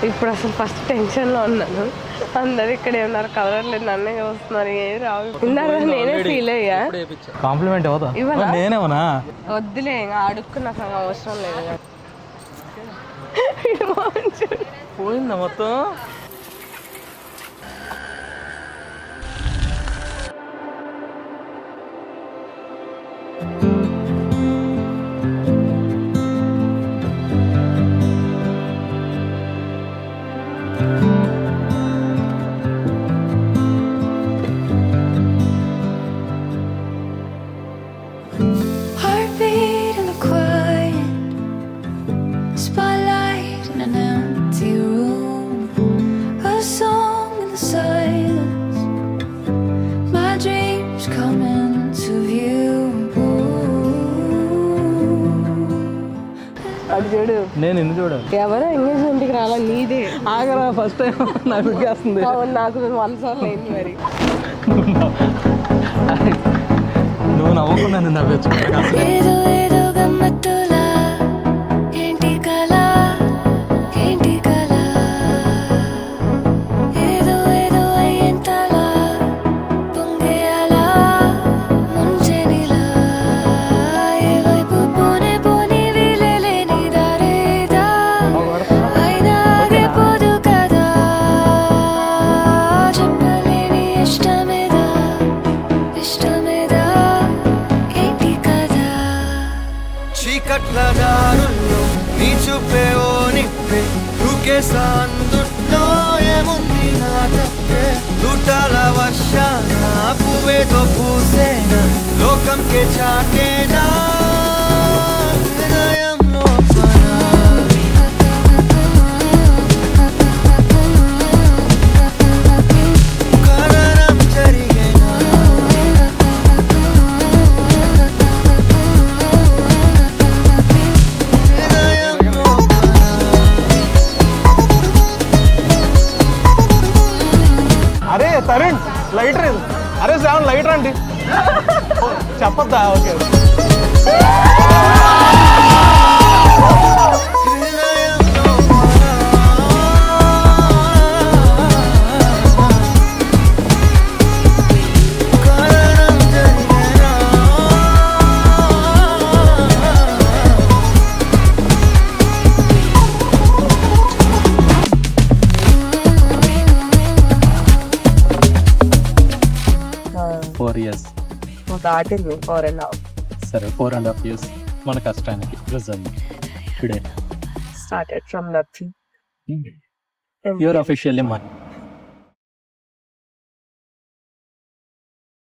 ఇప్పుడు అసలు ఫస్ట్ టెన్షన్లో ఉన్నాను. అందరు ఇక్కడే ఉన్నారు, కలర్లేదు, నన్నే వస్తున్నారు, ఏది రావు. ఇందాక నేనే ఫీల్ అయ్యా. కాంప్లిమెంట్ అవుతా నేనేమన్నా వద్దులే, ఇంకా అడుక్కు నాకు అవసరం లేదు. పోయిందా మొత్తం? Heartbeat in the quiet, spotlight in an empty room, a song in the silence, my dreams come into view. అది చూడు, నేను ఎందుకు చూడాలి? ఎవరో ఎంగేజ్మెంట్కి రాలా, నీదే. ఆగరా, ఫస్ట్ టైం నాకు వస్తుంది. నాకు 1 సార్లు అయింది మరి. నువ్వు నవ్వకుండా నేను నవ్వచ్చు. ఏదో ఏదో గమ్మత్తులా, ఏంటి కళ, ఏంటి కళ, ఏదో ఏదో అయ్యేంతలా, పొంగేయాలా, ముంచెనిలా, ఏ వైపు పోనే పోని వీలేలేని దారేదా, అయినా ఆగిపోదు కదా, చెప్పలేని ఇష్టమేదా, ఇష్టమేదా, ఏంటి కదా. చీకట్ల దారుల్లో నీ చూపే ఓ నిప్పే, దూకేసా అందుట్లో ఏముంది నా తప్పే, దుటాల వర్షాన పువ్వేదో పూసేనా, లోకంకే చాటేనా హృదయంలో పనా. కారణం జరిగేనా హృదయంలో పనా. అరే తరుణ్, లైటర్ ఇది. అరే శ్రావణ్, లైటర్ అండి. చెప్పద్దా? ఓకే. హృదయంలో పనా. కారణం జరిగేనా Four years. దాటింది 4.5. సరే, 4.5 years మన కష్టానికి result today. Started from nothing. You're officially mine.